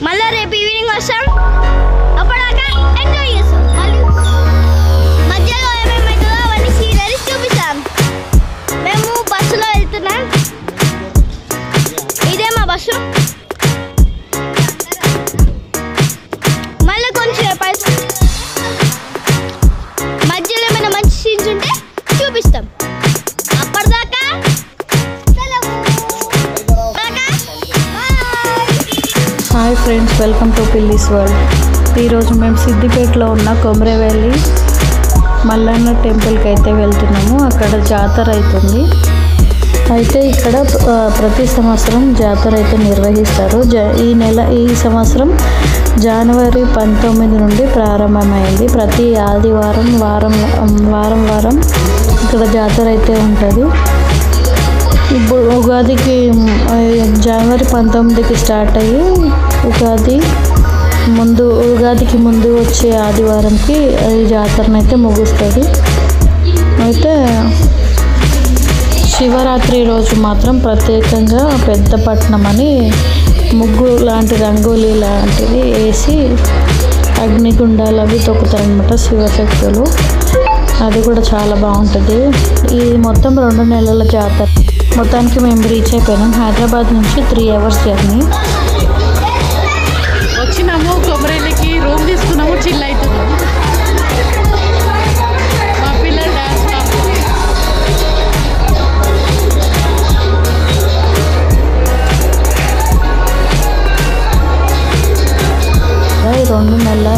మళ్ళీ రేపు ఈవినింగ్ వస్తాం. అప్పటిదాకా ఎంజాయ్ చేస్తాం. మధ్యలో ఏమేమవుతుందో అవన్నీ సీనరీస్ చూపిస్తాం. మేము బస్సులో వెళ్తున్నాం. ఇదే మా బస్సు. మళ్ళీ కొంచెం మధ్యలో ఏమైనా మంచి సీన్స్ ఉంటే చూపిస్తాం. అప్పటిదాకా హాయ్ ఫ్రెండ్స్, వెల్కమ్ టు పిల్లీస్ వరల్డ్. ఈరోజు మేము సిద్దిపేటలో ఉన్న కొమరవెల్లి మల్లన్న టెంపుల్కి అయితే వెళ్తున్నాము. అక్కడ జాతర అవుతుంది. అయితే ఇక్కడ ప్రతి సంవత్సరం జాతర అయితే నిర్వహిస్తారు. ఈ సంవత్సరం జనవరి 19 నుండి ప్రారంభమైంది. ప్రతి ఆదివారం వారం ఇక్కడ జాతర అయితే ఉంటుంది. ఇప్పుడు ఉగాదికి జనవరి 19కి స్టార్ట్ అయ్యి ఉగాదికి ముందు వచ్చే ఆదివారంకి ఈ జాతరను అయితే ముగుస్తుంది. అయితే శివరాత్రి రోజు మాత్రం ప్రత్యేకంగా పెద్దపట్నం అని ముగ్గు లాంటి రంగోలీ లాంటిది వేసి అగ్నిగుండాలు అవి తొక్కుతారనమాట శివశక్తులు. అది కూడా చాలా బాగుంటుంది. ఇది మొత్తం 2 నెలల జాతర. మొత్తానికి మేము రీచ్ అయిపోయినాం. హైదరాబాద్ నుంచి 3 అవర్స్ జర్నీ. వచ్చినాము, కొమరవెల్లికి రూమ్ తీసుకున్నాము, చిల్ అవుతున్నాము. మా పిల్లలు డాన్స్ 2 నెలల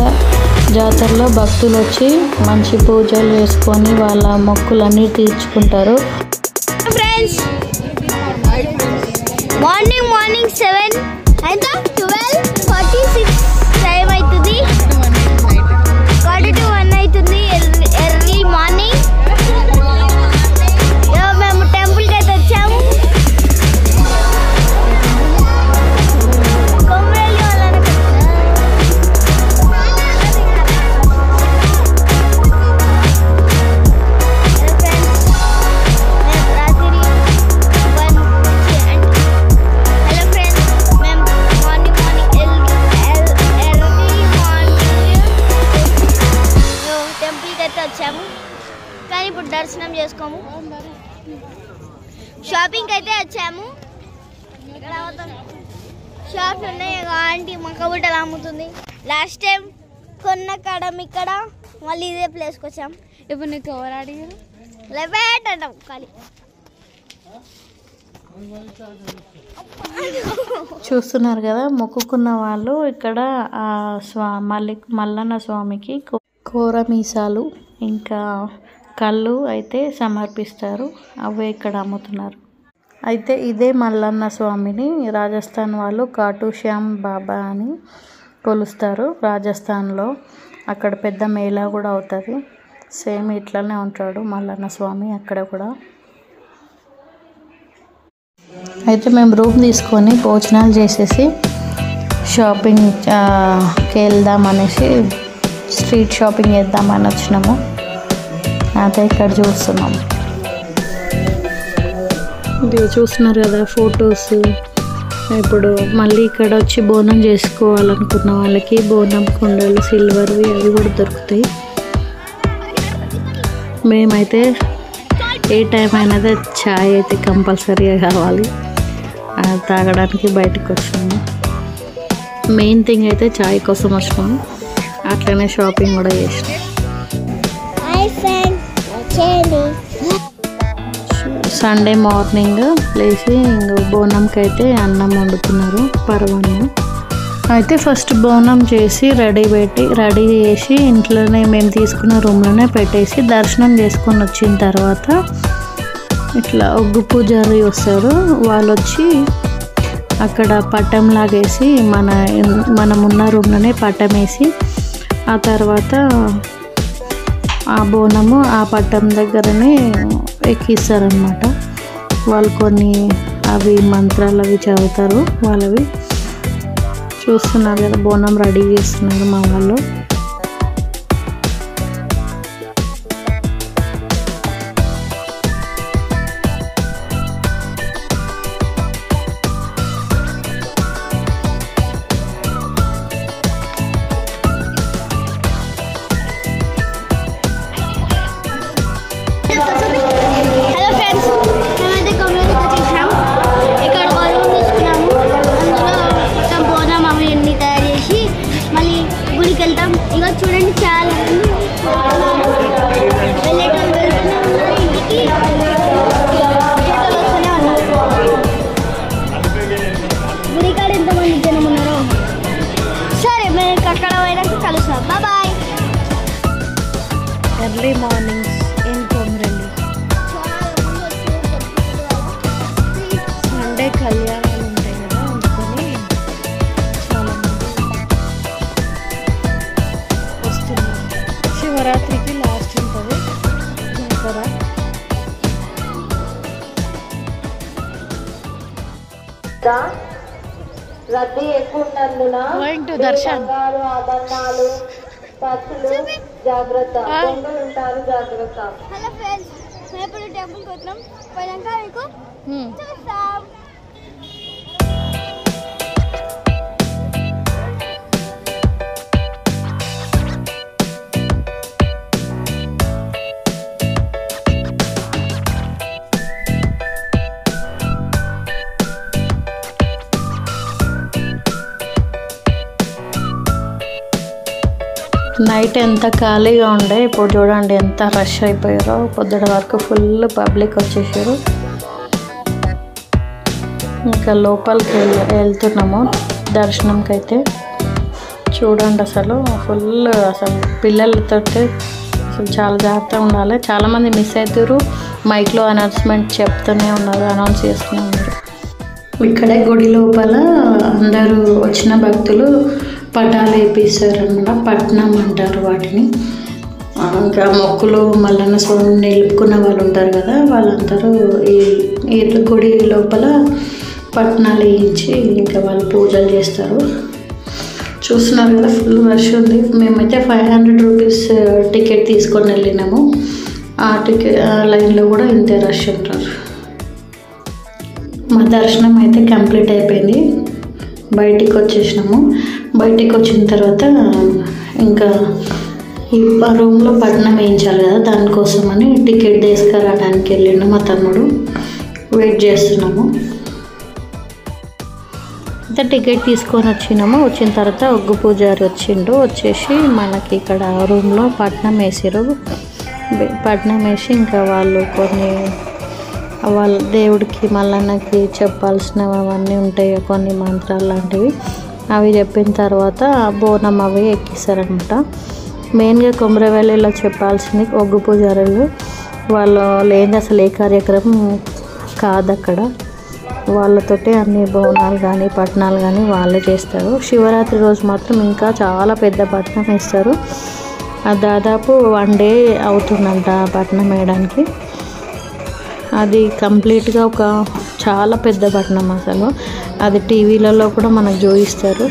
జాతరలో భక్తులు వచ్చి మంచి పూజలు చేసుకొని వాళ్ళ మొక్కులన్నీ తీర్చుకుంటారు. ఫ్రెండ్స్, మార్నింగ్ 7 అయితే 12:46 టైం అవుతుంది. 1 అవుతుంది. ఎర్లీ మార్నింగ్ మేము టెంపుల్కి అయితే వచ్చాము. కొమరవెల్లి వచ్చాము. కానీ ఇప్పుడు దర్శనం చేసుకోము. షాపింగ్ అయితే వచ్చాము. షాప్స్ ఉన్నాయి. ఆంటీ మక్క బుట్టలు అమ్ముతుంది. లాస్ట్ టైం కొన్న కడం ఇక్కడ, మళ్ళీ ఇదే ప్లేస్కి వచ్చాము. ఇప్పుడు నీకు ఎవరు అడిగారు? లెవేట్ అంటాం. ఖాళీ చూస్తున్నారు కదా, మొక్కుకున్న వాళ్ళు ఇక్కడ మల్లన్న స్వామికి కోరమీసాలు ఇంకా కళ్ళు అయితే సమర్పిస్తారు. అవే ఇక్కడ అమ్ముతున్నారు. అయితే ఇదే మల్లన్న స్వామిని రాజస్థాన్ వాళ్ళు ఖాటూ శ్యామ్ బాబా అని కొలుస్తారు. రాజస్థాన్లో అక్కడ పెద్ద మేళా కూడా అవుతుంది. సేమ్ ఇట్లనే ఉంటాడు మల్లన్న స్వామి అక్కడ కూడా. అయితే మేము రూమ్ తీసుకొని భోజనాలు చేసేసి షాపింగ్కి వెళ్దామనేసి స్ట్రీట్ షాపింగ్ చేద్దామని వచ్చినాము. అదే ఇక్కడ చూస్తున్నాము. ఇది చూస్తున్నారు కదా ఫొటోస్. ఇప్పుడు మళ్ళీ ఇక్కడ వచ్చి బోనం చేసుకోవాలనుకున్న వాళ్ళకి బోనం కుండలు సిల్వర్వి అవి కూడా దొరుకుతాయి. మేమైతే ఏ టైం అయినదే ఛాయ్ అయితే కంపల్సరీగా కావాలి. తాగడానికి బయటకు వచ్చినాము. మెయిన్ థింగ్ అయితే ఛాయ్ కోసం వచ్చినాము. అట్లనే షాపింగ్ కూడా చేసినాం. సండే మార్నింగ్ లేచి బోనంకి అయితే అన్నం వండుతున్నారు, పరవన్నం. అయితే ఫస్ట్ బోనం చేసి రెడీ చేసి ఇంట్లోనే మేము తీసుకున్న రూమ్లోనే పెట్టేసి దర్శనం చేసుకొని వచ్చిన తర్వాత ఇట్లా ఒగ్గు పూజారి వస్తారు. వాళ్ళు వచ్చి అక్కడ పట్టం లాగేసి మనం ఉన్న రూమ్లోనే పట్టం వేసి ఆ తర్వాత ఆ బోనము ఆ పట్టం దగ్గరనే ఎక్కిస్తారనమాట. వాళ్ళు కొన్ని అవి మంత్రాలు అవి చదువుతారు. వాళ్ళవి చూస్తున్నారు కదా, బోనం రెడీ చేస్తున్నారు మా వాళ్ళు. రద్దీ ఎక్కువ ఉన్నందున బంగారు ఆభరణాలు ఖర్చులు జాగ్రత్త, దొంగలు ఉంటారు జాగ్రత్త. హలో ఫ్రెండ్స్, మేము ఇప్పుడు టెంపుల్కి వచ్చినాం. పోయాక మీకు చూస్తాం. నైట్ ఎంత ఖాళీగా ఉండే, ఇప్పుడు చూడండి ఎంత రష్ అయిపోయారో. పొద్దున వరకు ఫుల్ పబ్లిక్ వచ్చేసారు. ఇంకా లోపలికి వెళ్తున్నాము దర్శనంకి. అయితే చూడండి అసలు ఫుల్, అసలు పిల్లలతో అసలు చాలా జాగ్రత్తగా ఉండాలి. చాలామంది మిస్ అవుతారు. మైక్లో అనౌన్స్మెంట్ చెప్తూనే ఉన్నారు, అనౌన్స్ చేస్తూనే ఉన్నారు. ఇక్కడే గుడి లోపల అందరూ వచ్చిన భక్తులు పటాలు వేపిస్తారు అన్నమాట. పట్నం అంటారు వాటిని. ఇంకా మొక్కులు మల్లన్న స్వామి నిలుపుకున్న వాళ్ళు ఉంటారు కదా, వాళ్ళందరూ ఈ గుడి లోపల పట్నాలు వేయించి ఇంకా వాళ్ళు పూజలు చేస్తారు. చూస్తున్నారు కదా ఫుల్ రష్ ఉంది. మేమైతే 500 రూపీస్ టికెట్ తీసుకొని వెళ్ళినాము. ఆ లైన్లో కూడా ఇంతే రష్ ఉంటారు. మా దర్శనం అయితే కంప్లీట్ అయిపోయింది. బయటికి వచ్చేసినాము. బయటికి వచ్చిన తర్వాత ఇంకా ఈ రూమ్లో పట్నం వేయించాలి కదా, దానికోసమని టికెట్ తీసుకురావడానికి వెళ్ళిండు మా తమ్ముడు. వెయిట్ చేస్తున్నాము. అయితే టికెట్ తీసుకొని వచ్చినాము. వచ్చిన తర్వాత ఒగ్గు పూజారి వచ్చిండు. వచ్చేసి మనకి ఇక్కడ రూమ్లో పట్నం వేసారు. పట్నం వేసి ఇంకా వాళ్ళు కొన్ని వాళ్ళ దేవుడికి మల్లన్నకి చెప్పాల్సినవన్నీ ఉంటాయి, కొన్ని మంత్రాలు లాంటివి. అవి చెప్పిన తర్వాత బోనం అవి ఎక్కిస్తారనమాట. మెయిన్గా కొమరవెల్లిలో చెప్పాల్సింది ఒగ్గు పూజారులు. వాళ్ళు లేని అసలు ఏ కార్యక్రమం కాదు అక్కడ. వాళ్ళతోటి అన్ని బోనాలు కానీ పట్నాలు కానీ వాళ్ళే చేస్తారు. శివరాత్రి రోజు మాత్రం ఇంకా చాలా పెద్ద పట్నం వేస్తారు. అది దాదాపు 1 డే అవుతుందంట పట్నం వేయడానికి. అది కంప్లీట్గా ఒక చాలా పెద్ద పట్నం అసలు. అది టీవీలలో కూడా మనకు చూపిస్తారు.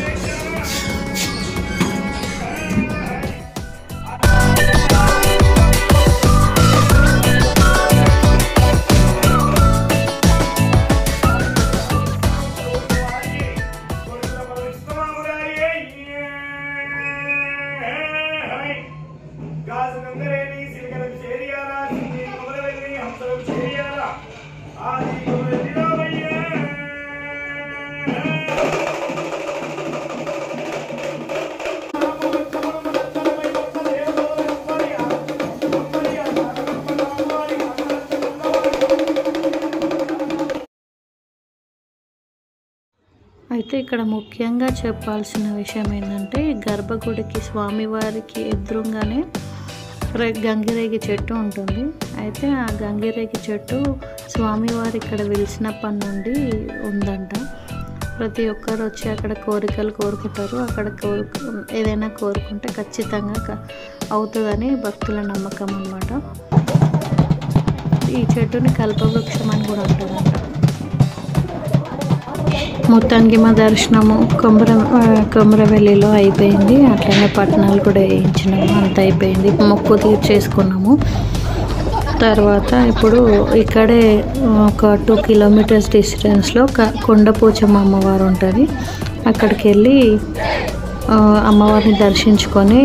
అయితే ఇక్కడ ముఖ్యంగా చెప్పాల్సిన విషయం ఏంటంటే, గర్భగుడికి స్వామివారికి ఎదురుగానే గంగిరేగి చెట్టు ఉంటుంది. అయితే ఆ గంగిరేగి చెట్టు స్వామివారి ఇక్కడ వెలిసినప్పటి నుండి ఉందంట. ప్రతి ఒక్కరు వచ్చి అక్కడ కోరికలు కోరుకుంటారు. అక్కడ ఏదైనా కోరుకుంటే ఖచ్చితంగా అవుతుందని భక్తుల నమ్మకం అన్నమాట. ఈ చెట్టుని కల్పవృక్షం అని కూడా అంటారంట. మొత్తానికి మా దర్శనము కొమరవెల్లిలో అయిపోయింది. అట్లనే పట్నాలు కూడా వేయించినాము. అంత అయిపోయింది. మొక్కు తీర్చేసుకున్నాము. తర్వాత ఇప్పుడు ఇక్కడే ఒక 2 కిలోమీటర్స్ డిస్టెన్స్లో కొండపోచమ్మ అమ్మవారు ఉంటుంది. అక్కడికి వెళ్ళి అమ్మవారిని దర్శించుకొని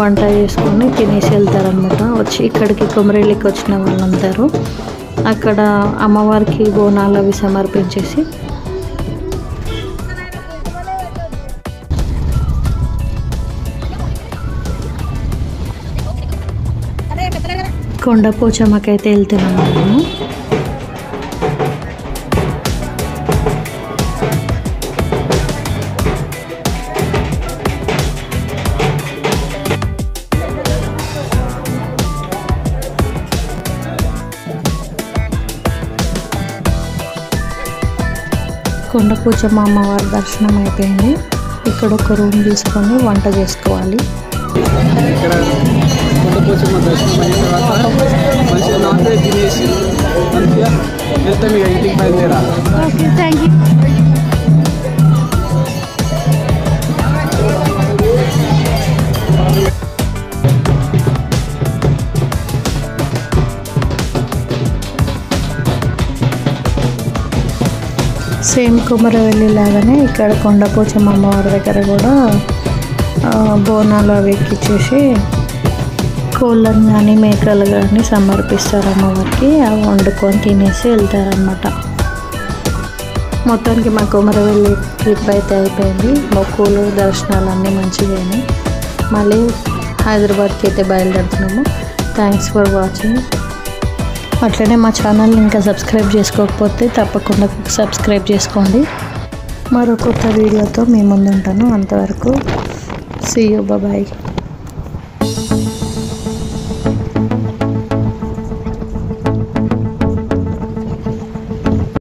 వంట చేసుకొని తినేసి వెళ్తారనమాట. వచ్చి ఇక్కడికి కొమరవెల్లికి వచ్చిన వాళ్ళందరూ అక్కడ అమ్మవారికి బోనాలు అవి సమర్పించేసి కొండపోచమ్మకైతే వెళ్తున్నాము మేము. కొండపోచమ్మ అమ్మవారి దర్శనం అయిపోయింది. ఇక్కడ ఒక రూమ్ తీసుకొని వంట చేసుకోవాలి. ఇక్కడ కొండపోచమ్మ దర్శనం అయిన తర్వాత మంచిగా నాన్ వెజ్ తినేసి మంచిగా వెళ్తాం. ఇక ఇంటికి బయలుదేరాలి. Okay, thank you. Same Kumaravelli లాగానే ఇక్కడ కొండపోచమ్మ అమ్మవారి దగ్గర కూడా బోనాలు అవి ఎక్కించేసి కోళ్ళని కానీ మేకలు కానీ సమర్పిస్తారు అమ్మవారికి. అవి వండుకొని తినేసి వెళ్తారనమాట. మొత్తానికి మా కుమరవెల్లి ట్రిప్ అయితే అయిపోయింది. మొక్కులు దర్శనాలు అన్నీ మంచిగా అయినాయి. మళ్ళీ హైదరాబాద్కి అయితే బయలుదేరుతున్నాము. Thanks for watching. అట్లనే మా ఛానల్ని ఇంకా సబ్స్క్రైబ్ చేసుకోకపోతే తప్పకుండా సబ్స్క్రైబ్ చేసుకోండి. మరో కొత్త వీడియోతో మీ ముందు ఉంటాను. అంతవరకు సీ యూ, బాయ్.